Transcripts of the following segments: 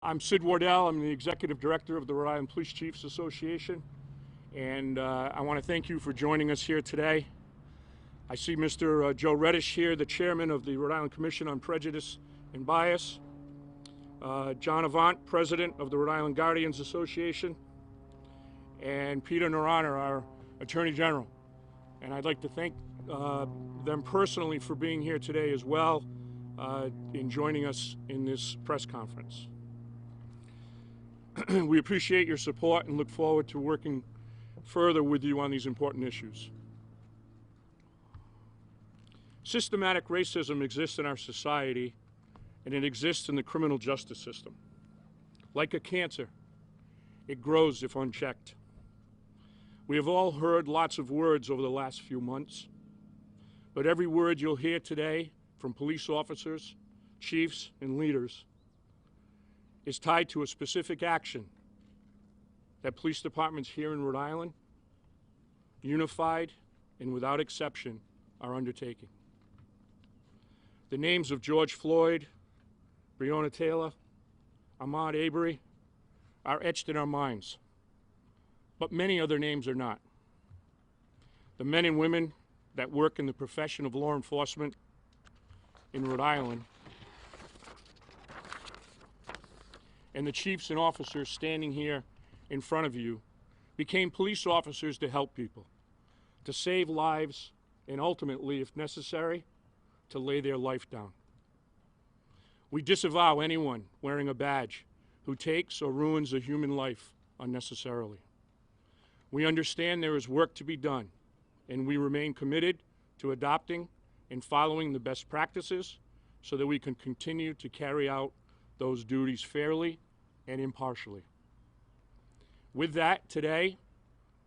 I'm Sid Wardell. I'm the Executive Director of the Rhode Island Police Chiefs Association, and I want to thank you for joining us here today. I see Mr. Joe Reddish here, the Chairman of the Rhode Island Commission on Prejudice and Bias, John Avant, President of the Rhode Island Guardians Association, and Peter Narana, our Attorney General. And I'd like to thank them personally for being here today as well in joining us in this press conference. We appreciate your support and look forward to working further with you on these important issues. Systematic racism exists in our society, and it exists in the criminal justice system. Like a cancer, it grows if unchecked. We have all heard lots of words over the last few months, but every word you'll hear today from police officers, chiefs, and leaders is tied to a specific action that police departments here in Rhode Island, unified and without exception, are undertaking. The names of George Floyd, Breonna Taylor, Ahmaud Arbery are etched in our minds, but many other names are not. The men and women that work in the profession of law enforcement in Rhode Island and the chiefs and officers standing here in front of you became police officers to help people, to save lives, and ultimately, if necessary, to lay their life down. We disavow anyone wearing a badge who takes or ruins a human life unnecessarily. We understand there is work to be done, and we remain committed to adopting and following the best practices so that we can continue to carry out those duties fairly and impartially. With that, today,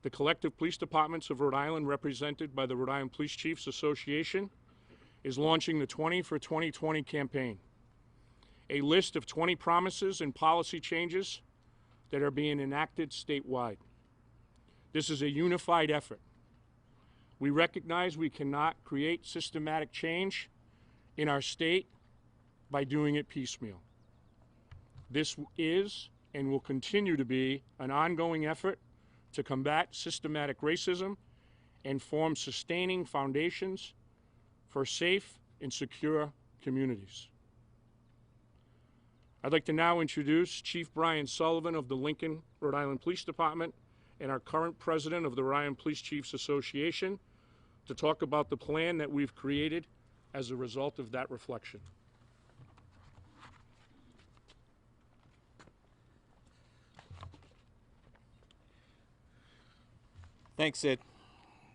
the collective police departments of Rhode Island, represented by the Rhode Island Police Chiefs Association, is launching the 20 for 2020 campaign, a list of 20 promises and policy changes that are being enacted statewide. This is a unified effort. We recognize we cannot create systematic change in our state by doing it piecemeal. This is and will continue to be an ongoing effort to combat systematic racism and form sustaining foundations for safe and secure communities. I'd like to now introduce Chief Brian Sullivan of the Lincoln, Rhode Island Police Department and our current president of the Rhode Island Police Chiefs Association to talk about the plan that we've created as a result of that reflection. Thanks, Sid.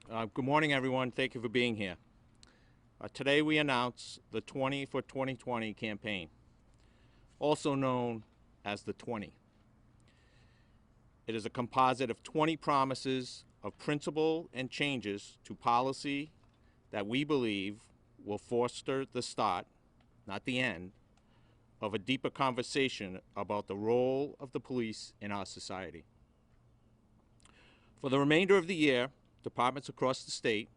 Good morning, everyone. Thank you for being here. Today we announce the 20 for 2020 campaign, also known as the 20. It is a composite of 20 promises of principle and changes to policy that we believe will foster the start, not the end, of a deeper conversation about the role of the police in our society. For the remainder of the year, departments across the state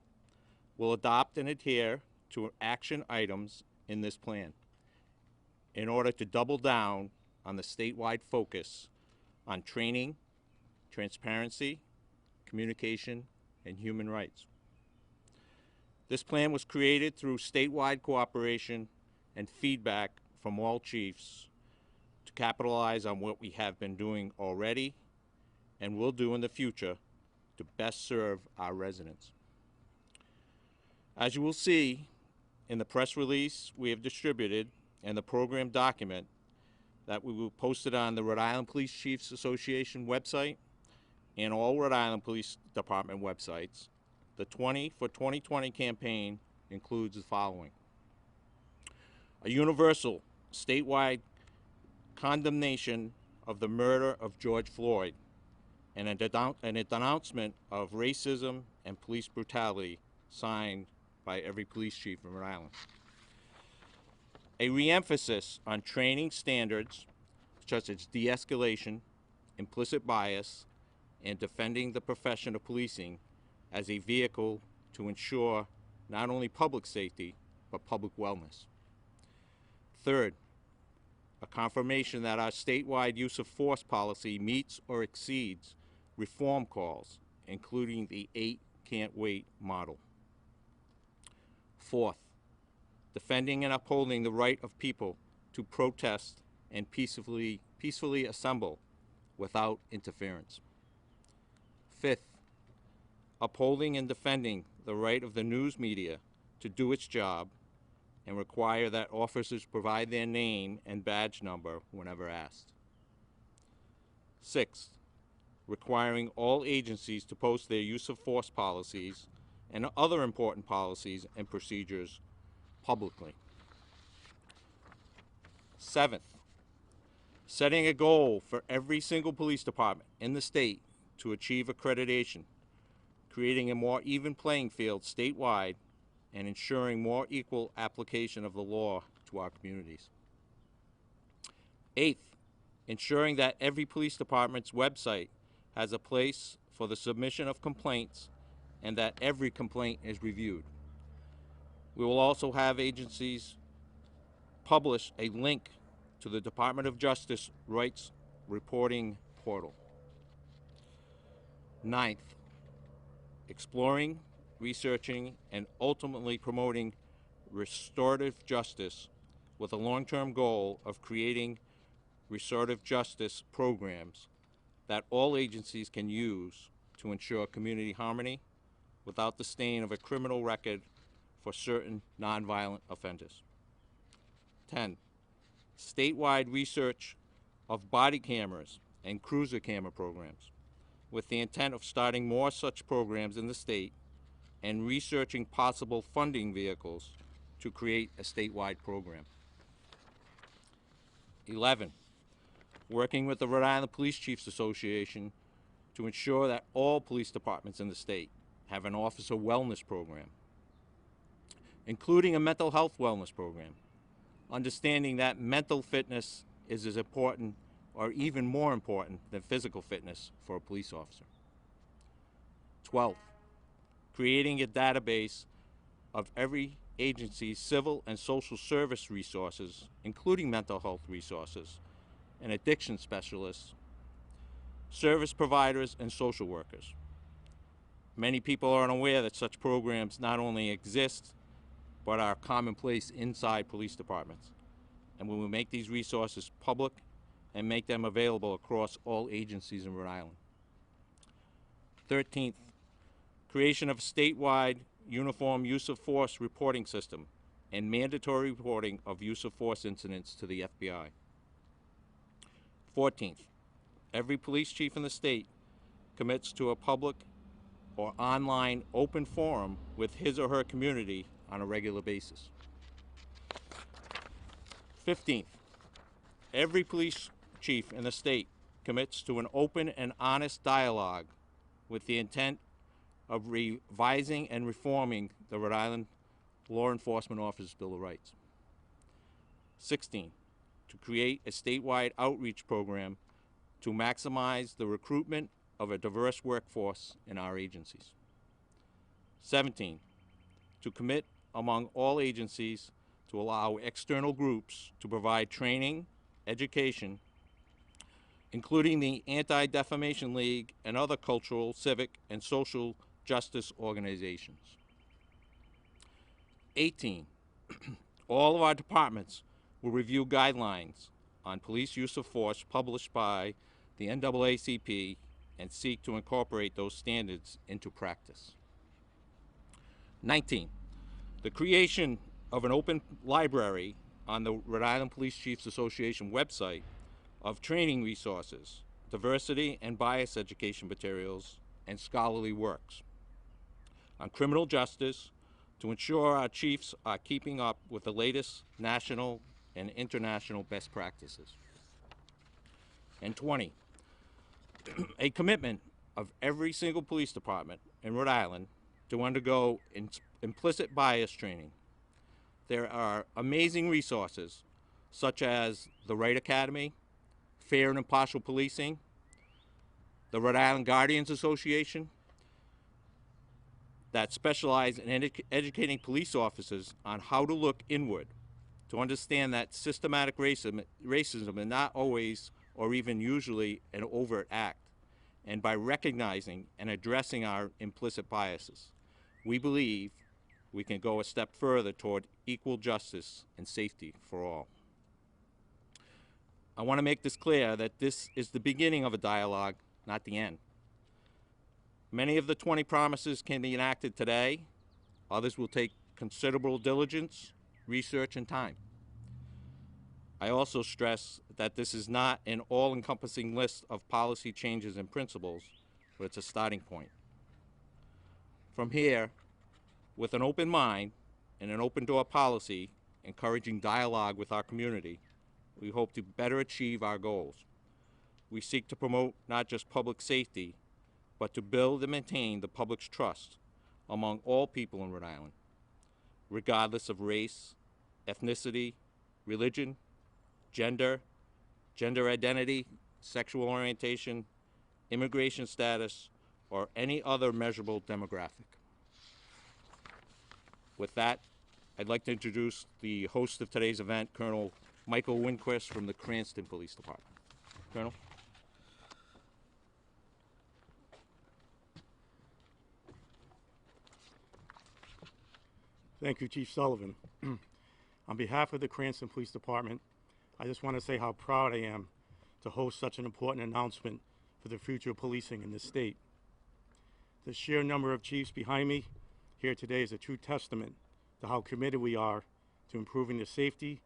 will adopt and adhere to action items in this plan in order to double down on the statewide focus on training, transparency, communication, and human rights. This plan was created through statewide cooperation and feedback from all chiefs to capitalize on what we have been doing already and will do in the future to best serve our residents. As you will see in the press release we have distributed and the program document that we will post it on the Rhode Island Police Chiefs Association website and all Rhode Island Police Department websites, the 20 for 2020 campaign includes the following: a universal statewide condemnation of the murder of George Floyd and a denouncement of racism and police brutality signed by every police chief in Rhode Island. A re-emphasis on training standards such as de-escalation, implicit bias, and defending the profession of policing as a vehicle to ensure not only public safety, but public wellness. Third, a confirmation that our statewide use of force policy meets or exceeds reform calls, including the 8 can't wait model. Fourth, defending and upholding the right of people to protest and peacefully assemble without interference. Fifth, upholding and defending the right of the news media to do its job and require that officers provide their name and badge number whenever asked. Sixth, requiring all agencies to post their use of force policies and other important policies and procedures publicly. Seventh, setting a goal for every single police department in the state to achieve accreditation, creating a more even playing field statewide, and ensuring more equal application of the law to our communities. Eighth, ensuring that every police department's website has a place for the submission of complaints and that every complaint is reviewed. We will also have agencies publish a link to the Department of Justice Rights Reporting Portal. Ninth, exploring, researching, and ultimately promoting restorative justice with a long-term goal of creating restorative justice programs that all agencies can use to ensure community harmony without the stain of a criminal record for certain nonviolent offenders. 10. Statewide research of body cameras and cruiser camera programs with the intent of starting more such programs in the state and researching possible funding vehicles to create a statewide program. 11. Working with the Rhode Island Police Chiefs Association to ensure that all police departments in the state have an officer wellness program, including a mental health wellness program, understanding that mental fitness is as important or even more important than physical fitness for a police officer. 12. Creating a database of every agency's civil and social service resources, including mental health resources, and addiction specialists, service providers, and social workers. Many people are unaware that such programs not only exist, but are commonplace inside police departments. And we will make these resources public and make them available across all agencies in Rhode Island. 13th, creation of a statewide uniform use of force reporting system and mandatory reporting of use of force incidents to the FBI. 14th, every police chief in the state commits to a public or online open forum with his or her community on a regular basis. 15th, every police chief in the state commits to an open and honest dialogue with the intent of revising and reforming the Rhode Island Law Enforcement Officers' Bill of Rights. 16, to create a statewide outreach program to maximize the recruitment of a diverse workforce in our agencies. 17, to commit among all agencies to allow external groups to provide training, education, including the Anti-Defamation League and other cultural, civic, and social justice organizations. 18, all of our departments will review guidelines on police use of force published by the NAACP and seek to incorporate those standards into practice. 19, the creation of an open library on the Rhode Island Police Chiefs Association website of training resources, diversity and bias education materials, and scholarly works on criminal justice to ensure our chiefs are keeping up with the latest national and international best practices. And 20, a commitment of every single police department in Rhode Island to undergo implicit bias training. There are amazing resources such as the Right Academy, Fair and Impartial Policing, the Rhode Island Guardians Association, that specialize in educating police officers on how to look inward to understand that systematic racism is not always or even usually an overt act, and by recognizing and addressing our implicit biases, we believe we can go a step further toward equal justice and safety for all. I want to make this clear that this is the beginning of a dialogue, not the end. Many of the 20 promises can be enacted today. Others will take considerable diligence, research, and time. I also stress that this is not an all-encompassing list of policy changes and principles, but it's a starting point. From here, with an open mind and an open-door policy encouraging dialogue with our community, we hope to better achieve our goals. We seek to promote not just public safety, but to build and maintain the public's trust among all people in Rhode Island, regardless of race, ethnicity, religion, gender identity, sexual orientation, immigration status, or any other measurable demographic. With that, I'd like to introduce the host of today's event, Colonel Michael Winquist from the Cranston Police Department. Colonel. Thank you, Chief Sullivan. On behalf of the Cranston Police Department, I just want to say how proud I am to host such an important announcement for the future of policing in this state. The sheer number of chiefs behind me here today is a true testament to how committed we are to improving the safety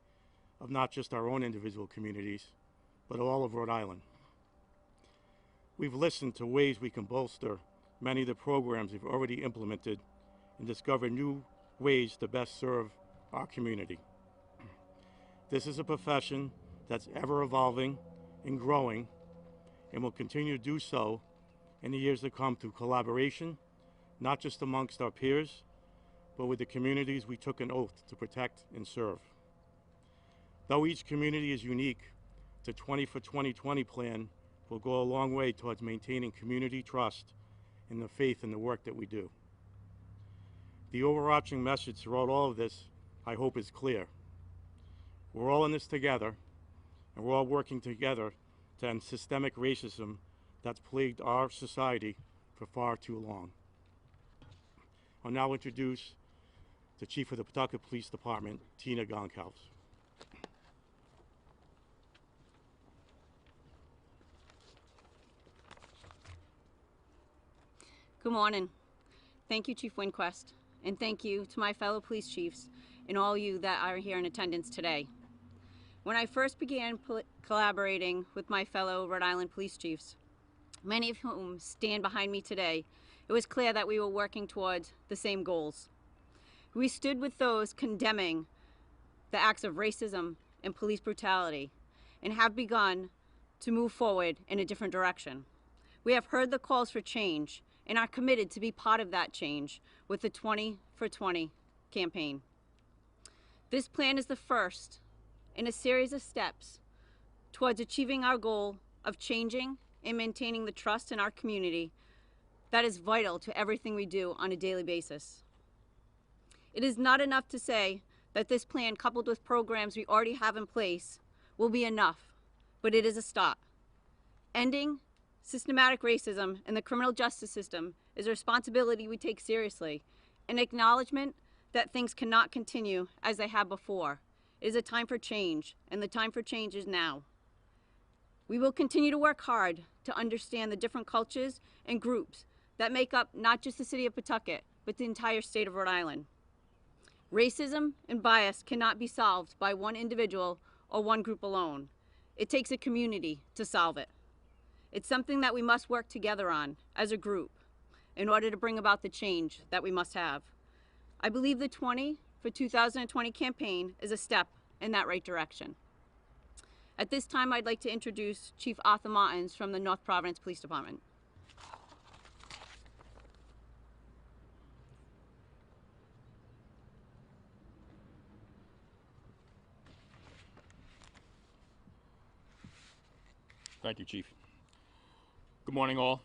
of not just our own individual communities, but all of Rhode Island. We've listened to ways we can bolster many of the programs we've already implemented and discover new ways to best serve our community. This is a profession that's ever evolving and growing and will continue to do so in the years to come through collaboration, not just amongst our peers, but with the communities we took an oath to protect and serve. Though each community is unique, the 20 for 2020 plan will go a long way towards maintaining community trust and the faith in the work that we do. The overarching message throughout all of this, I hope, is clear. We're all in this together, and we're all working together to end systemic racism that's plagued our society for far too long. I'll now introduce the Chief of the Pawtucket Police Department, Tina Goncalves. Good morning. Thank you, Chief Winquist, and thank you to my fellow police chiefs and all you that are here in attendance today. When I first began collaborating with my fellow Rhode Island police chiefs, many of whom stand behind me today, it was clear that we were working towards the same goals. We stood with those condemning the acts of racism and police brutality and have begun to move forward in a different direction. We have heard the calls for change and are committed to be part of that change with the 20 for 20 campaign. This plan is the first in a series of steps towards achieving our goal of changing and maintaining the trust in our community that is vital to everything we do on a daily basis. It is not enough to say that this plan, coupled with programs we already have in place, will be enough, but it is a start. Ending systematic racism in the criminal justice system is a responsibility we take seriously, an acknowledgement that things cannot continue as they have before. It is a time for change, and the time for change is now. We will continue to work hard to understand the different cultures and groups that make up not just the city of Pawtucket, but the entire state of Rhode Island. Racism and bias cannot be solved by one individual or one group alone. It takes a community to solve it. It's something that we must work together on as a group in order to bring about the change that we must have. I believe the 20 for 2020 campaign is a step in that right direction. At this time, I'd like to introduce Chief Arthur Martins from the North Providence Police Department. Thank you, Chief. Good morning, all.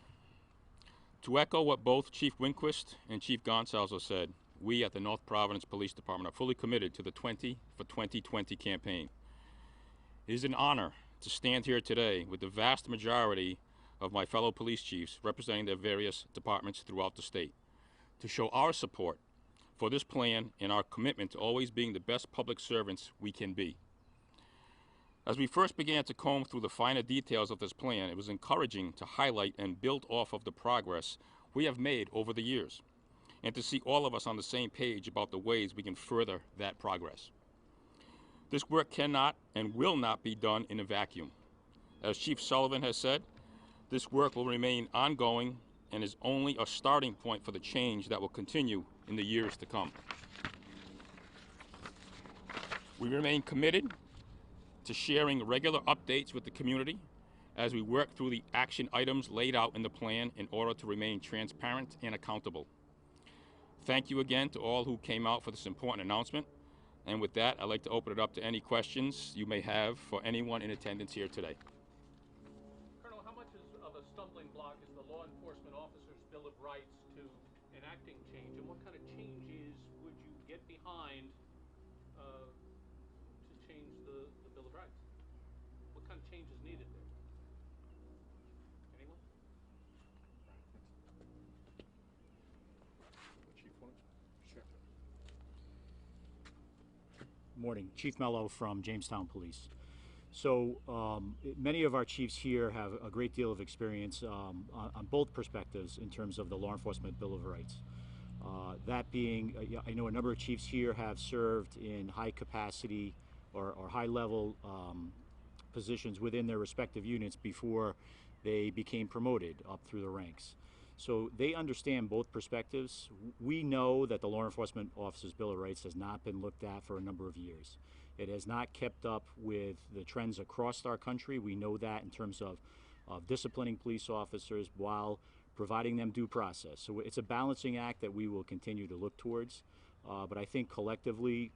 To echo what both Chief Winquist and Chief Goncalves said, we at the North Providence Police Department are fully committed to the 20 for 2020 campaign. It is an honor to stand here today with the vast majority of my fellow police chiefs representing their various departments throughout the state to show our support for this plan and our commitment to always being the best public servants we can be. As we first began to comb through the finer details of this plan, it was encouraging to highlight and build off of the progress we have made over the years, and to see all of us on the same page about the ways we can further that progress. This work cannot and will not be done in a vacuum. As Chief Sullivan has said, this work will remain ongoing and is only a starting point for the change that will continue in the years to come. We remain committed to sharing regular updates with the community as we work through the action items laid out in the plan in order to remain transparent and accountable. Thank you again to all who came out for this important announcement. And with that, I'd like to open it up to any questions you may have for anyone in attendance here today. Colonel, how much of a stumbling block is the law enforcement officer's Bill of Rights to enacting change, and what kind of changes would you get behind to change the Bill of Rights? What kind of change is needed there? Anyone? Sure. Morning, Chief Mello from Jamestown Police. So many of our chiefs here have a great deal of experience on both perspectives in terms of the Law Enforcement Bill of Rights. That being, I know a number of chiefs here have served in high capacity or high level positions within their respective units before they became promoted up through the ranks. So they understand both perspectives. We know that the Law Enforcement Officer's Bill of Rights has not been looked at for a number of years. It has not kept up with the trends across our country. We know that in terms of disciplining police officers while providing them due process. So it's a balancing act that we will continue to look towards. But I think collectively,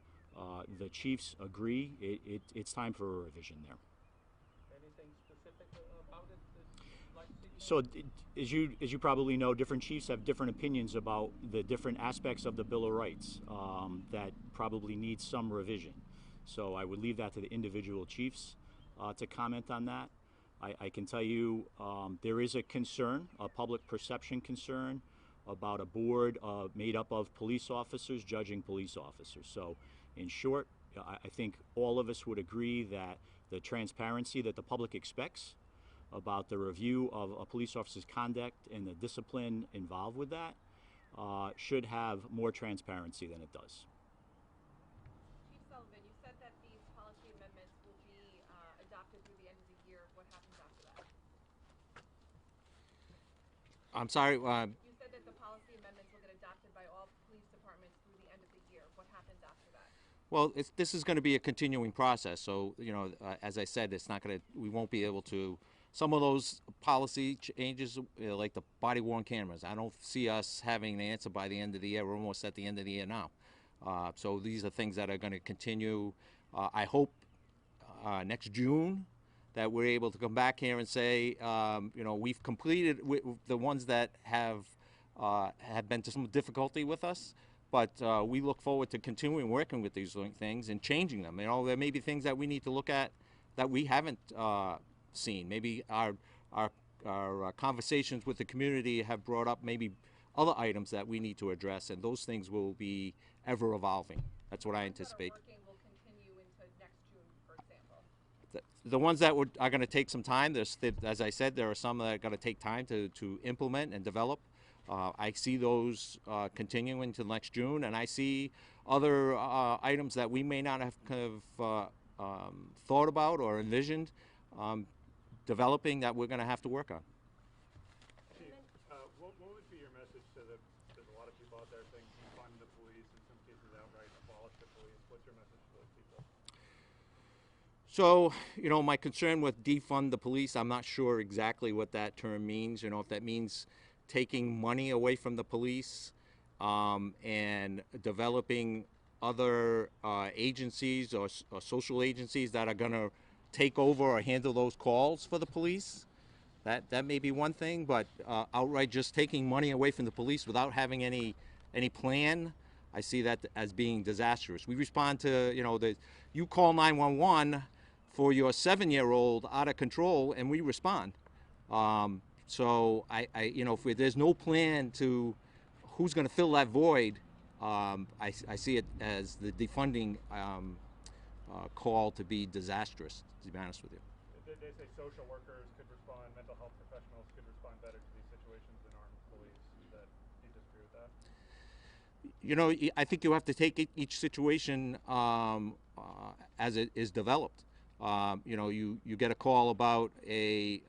the chiefs agree it's time for a revision there. Anything specific about it that you'd like to see? So as you probably know, different chiefs have different opinions about the different aspects of the Bill of Rights that probably need some revision. So I would leave that to the individual chiefs to comment on that. I can tell you there is a concern, a public perception concern, about a board made up of police officers judging police officers. So in short, I think all of us would agree that the transparency that the public expects about the review of a police officer's conduct and the discipline involved with that should have more transparency than it does. Chief Sullivan, you said that these policy amendments will be adopted through the end of the year. What happens after that? I'm sorry. You said that the policy amendments will get adopted by all police departments through the end of the year. What happens after that? Well, this is going to be a continuing process. So, as I said, it's not going to. We won't be able to. Some of those policy changes, like the body-worn cameras, I don't see us having an answer by the end of the year. We're almost at the end of the year now. So these are things that are going to continue. I hope next June that we're able to come back here and say, we've completed the ones that have been to some difficulty with us. But we look forward to continuing working with these things and changing them. There may be things that we need to look at that we haven't seen. Maybe our conversations with the community have brought up maybe other items that we need to address, and those things will be ever evolving. That's what I anticipate. Working will continue into next June, for example. The ones that are going to take some time, as I said, there are some that are going to take time to implement and develop. I see those continuing to next June, and I see other items that we may not have thought about or envisioned developing that we're going to have to work on. Chief, what would be your message to there's a lot of people out there saying defund the police, in some cases outright abolish the police. What's your message to those people? So, my concern with defund the police, I'm not sure exactly what that term means. If that means taking money away from the police and developing other agencies or social agencies that are going to take over or handle those calls for the police. That may be one thing, but outright just taking money away from the police without having any plan, I see that as being disastrous. We respond to, you call 911 for your 7-year-old out of control, and we respond. So if there's no plan to who's going to fill that void, I see it as the defunding call to be disastrous, to be honest with you. They say social workers could respond, mental health professionals could respond better to these situations than armed police. Do you disagree with that? I think you have to take each situation as it is developed. You get a call about a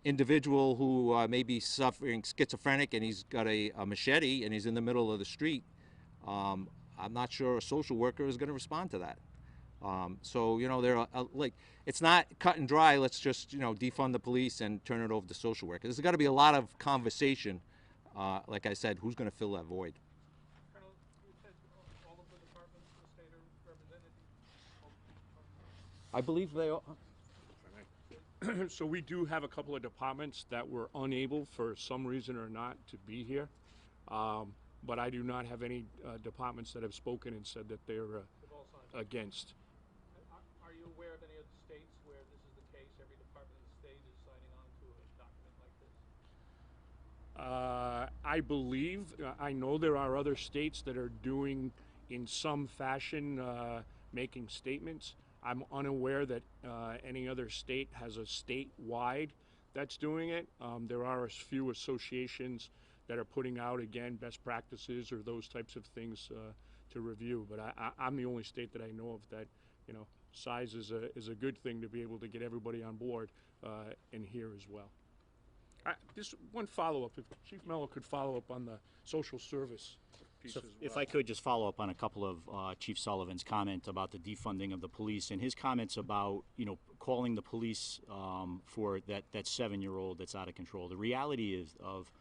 individual who may be suffering schizophrenic, and he's got a machete and he's in the middle of the street. I'm not sure a social worker is going to respond to that. There are it's not cut and dry. Let's just defund the police and turn it over to social workers. There's got to be a lot of conversation. Like I said, who's going to fill that void? Colonel, you said all of the departments in the state are represented. I believe they are. So we do have a couple of departments that were unable for some reason or not to be here. But I do not have any departments that have spoken and said that they're against. Are you aware of any other states where this is the case? Every department in the state is signing on to a document like this? I believe, I know there are other states that are doing in some fashion, making statements. I'm unaware that any other state has a statewide that's doing it. There are a few associations that are putting out, again, best practices or those types of things to review. But I'm the only state that I know of that, size is a good thing to be able to get everybody on board and here as well. Just one follow-up, if Chief Mello could follow up on the social service piece So as well. if I could just follow up on a couple of Chief Sullivan's comment about the defunding of the police and his comments about, calling the police for that 7-year-old that's out of control. The reality is of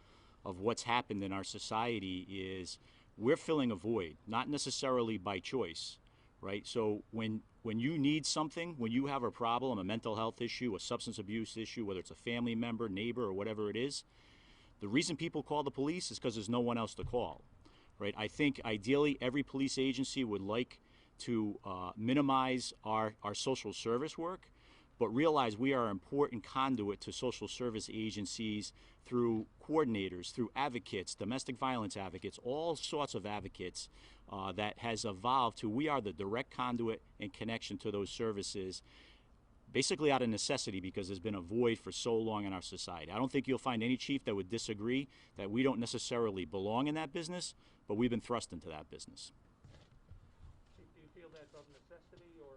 what's happened in our society is we're filling a void, not necessarily by choice, right? So when you need something, when you have a problem, a mental health issue, a substance abuse issue, whether it's a family member, neighbor, or whatever it is, the reason people call the police is because there's no one else to call, right? I think ideally every police agency would like to minimize our social service work, but realize we are an important conduit to social service agencies through coordinators, through advocates, domestic violence advocates, all sorts of advocates that has evolved to we are the direct conduit and connection to those services, basically out of necessity because there's been a void for so long in our society. I don't think you'll find any chief that would disagree that we don't necessarily belong in that business, but we've been thrust into that business. Do you feel that's of necessity, or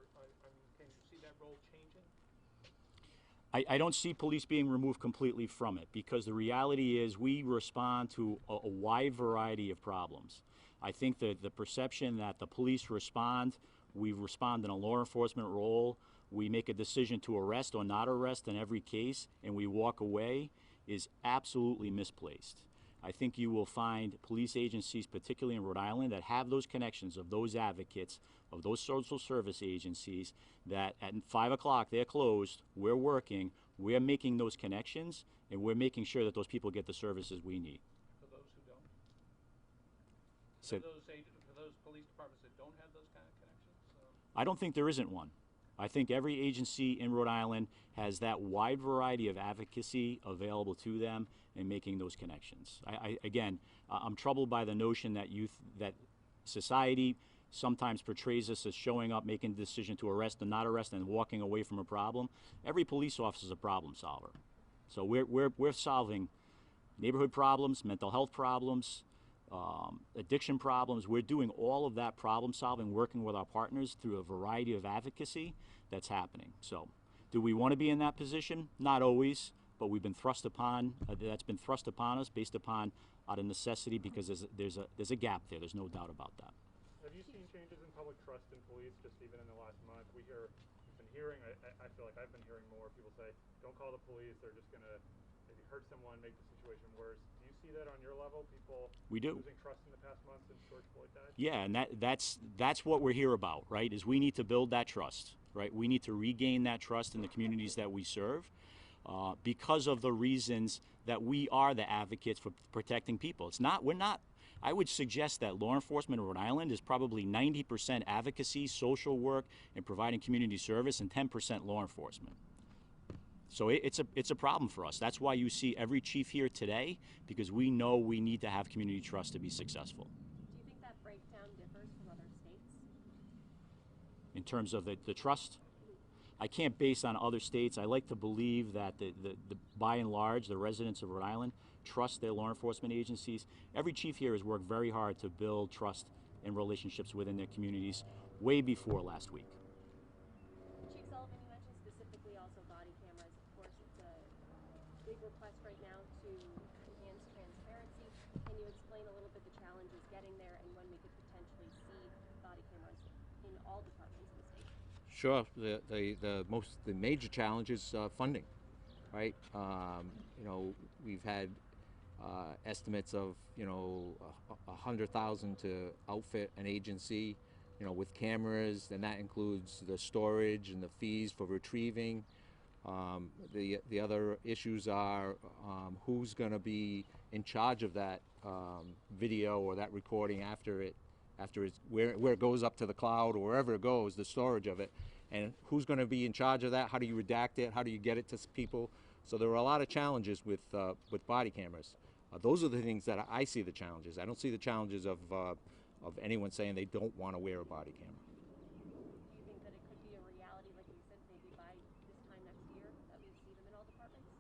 can you see that role changing? I don't see police being removed completely from it because the reality is we respond to a wide variety of problems. I think that the perception that the police respond, we respond in a law enforcement role, we make a decision to arrest or not arrest in every case, and we walk away is absolutely misplaced. I think you will find police agencies, particularly in Rhode Island, that have those connections of those advocates, of those social service agencies, that at 5 o'clock they're closed, we're working, we're making those connections, and we're making sure that those people get the services we need. For those who don't? So, For those police departments that don't have those kind of connections? I don't think there isn't one. I think every agency in Rhode Island has that wide variety of advocacy available to them in making those connections. I'm troubled by the notion that that society sometimes portrays us as showing up, making the decision to arrest and not arrest, and walking away from a problem. Every police officer is a problem solver. So we're solving neighborhood problems, mental health problems, addiction problems. We're doing all of that problem solving, working with our partners through a variety of advocacy that's happening. So do we want to be in that position? Not always, but we've been thrust upon, that's been thrust upon us based upon out of necessity because there's a gap there. There's no doubt about that. Have you seen changes in public trust in police just even in the last month? We've been hearing, I feel like I've been hearing more people say, don't call the police, they're just going to maybe hurt someone, make the situation worse. Do you see that on your level? People We do. losing trust in the past month since George Floyd died? Yeah, and that's what we're here about, right? Is we need to build that trust, right? We need to regain that trust in the communities that we serve because of the reasons that we are the advocates for protecting people. We're not I would suggest that law enforcement in Rhode Island is probably 90% advocacy, social work, and providing community service, and 10% law enforcement. So it's a problem for us. That's why you see every chief here today, because we know we need to have community trust to be successful. Do you think that breakdown differs from other states? In terms of the trust, I can't base on other states. I like to believe that the by and large, the residents of Rhode Island trust their law enforcement agencies. Every chief here has worked very hard to build trust and relationships within their communities way before last week. Chief Sullivan, you mentioned specifically also body cameras. Of course, it's a big request right now to enhance transparency. Can you explain a little bit the challenges getting there and when we could potentially see body cameras in all departments of the state? Sure. The major challenge is funding, right? You know, we've had estimates of, you know, $100,000 to outfit an agency, you know, with cameras, and that includes the storage and the fees for retrieving. The other issues are who's going to be in charge of that video or that recording after it's where it goes up to the cloud or wherever it goes, the storage of it, and who's going to be in charge of that? How do you redact it? How do you get it to people? So there are a lot of challenges with body cameras. Those are the things that I see the challenges. I don't see the challenges of anyone saying they don't want to wear a body camera. Do you think that it could be a reality, like you said, maybe by this time next year, that we see them in all departments?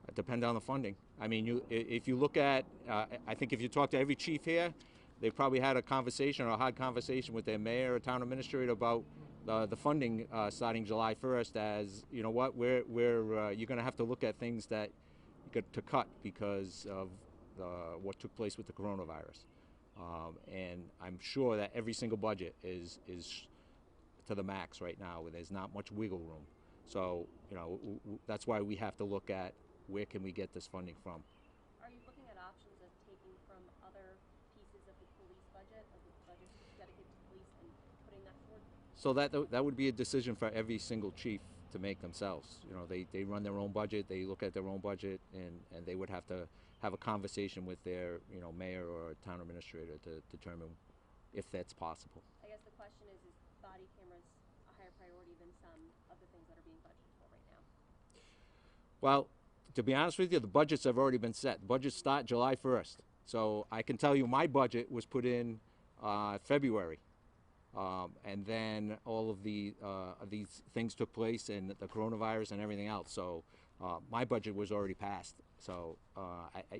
It depends on the funding. I mean, if you look at, I think if you talk to every chief here, they've probably had a conversation or a hard conversation with their mayor or town administrator about the funding starting July 1st. As you know, what you're going to have to look at things that you got to cut because of what took place with the coronavirus. And I'm sure that every single budget is to the max right now. There's not much wiggle room. So, you know, that's why we have to look at where can we get this funding from. Are you looking at options of taking from other pieces of the police budget, of the budget dedicated to police, and putting that forward? So that would be a decision for every single chief to make themselves. You know, they run their own budget, they look at their own budget, and they would have to have a conversation with their, you know, mayor or town administrator to determine if that's possible. I guess the question is body cameras a higher priority than some of the things that are being budgeted for right now? Well, to be honest with you, the budgets have already been set. Budgets start July 1st. So I can tell you my budget was put in February. And then all of these things took place, and the coronavirus and everything else. So my budget was already passed. So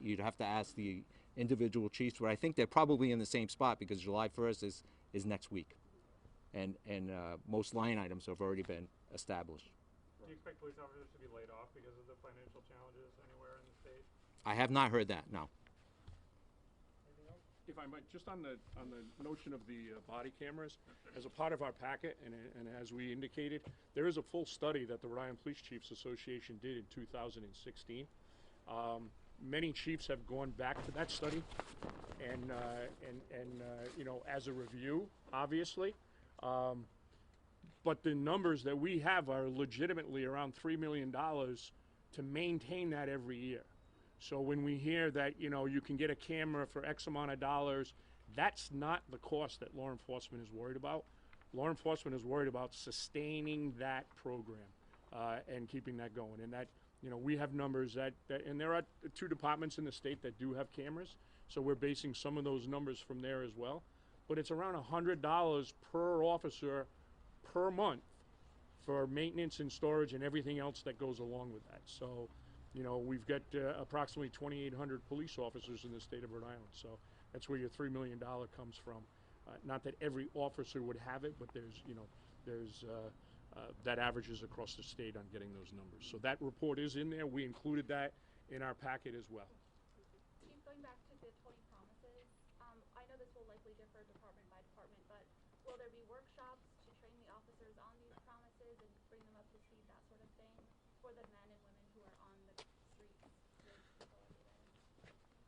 you'd have to ask the individual chiefs, but I think they're probably in the same spot because July 1st is next week. And most line items have already been established. Do you expect police officers to be laid off because of the financial challenges anywhere in the state? I have not heard that, no. If I might, just on the notion of the body cameras, as a part of our packet, and as we indicated, there is a full study that the Rhode Island Police Chiefs Association did in 2016. Many chiefs have gone back to that study, and you know, as a review, obviously. But the numbers that we have are legitimately around $3 million to maintain that every year. So when we hear that, you know, you can get a camera for X amount of dollars, that's not the cost that law enforcement is worried about. Law enforcement is worried about sustaining that program and keeping that going. And that, you know, we have numbers that and there are 2 departments in the state that do have cameras, so we're basing some of those numbers from there as well. But it's around $100 per officer per month for maintenance and storage and everything else that goes along with that. So, you know, we've got approximately 2,800 police officers in the state of Rhode Island. So that's where your $3 million comes from. Not that every officer would have it, but there's, you know, that averages across the state on getting those numbers. So that report is in there. We included that in our packet as well. Chief, going back to the 20 promises, I know this will likely differ department by department, but will there be workshops to train the officers on these promises and bring them up to speed, that sort of thing, for the men and women who are on the streets with people every day?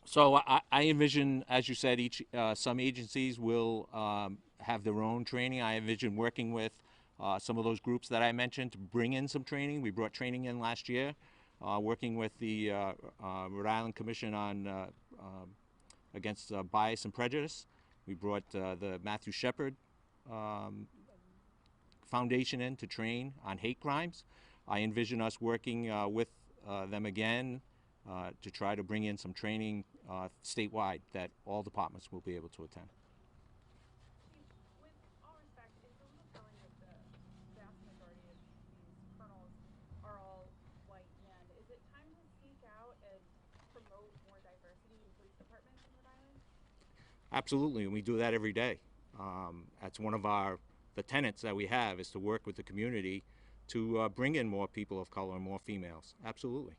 So I envision, as you said, some agencies will have their own training. I envision working with some of those groups that I mentioned to bring in some training. We brought training in last year, working with the Rhode Island Commission on against bias and prejudice. We brought the Matthew Shepard Foundation in to train on hate crimes. I envision us working with them again to try to bring in some training statewide that all departments will be able to attend. Chief, with all respect, it's a little telling that the vast majority of these colonels are all white men. Is it time to speak out and promote more diversity in police departments in Rhode Island? Absolutely, and we do that every day. That's one of the tenets that we have, is to work with the community to bring in more people of color and more females. Absolutely.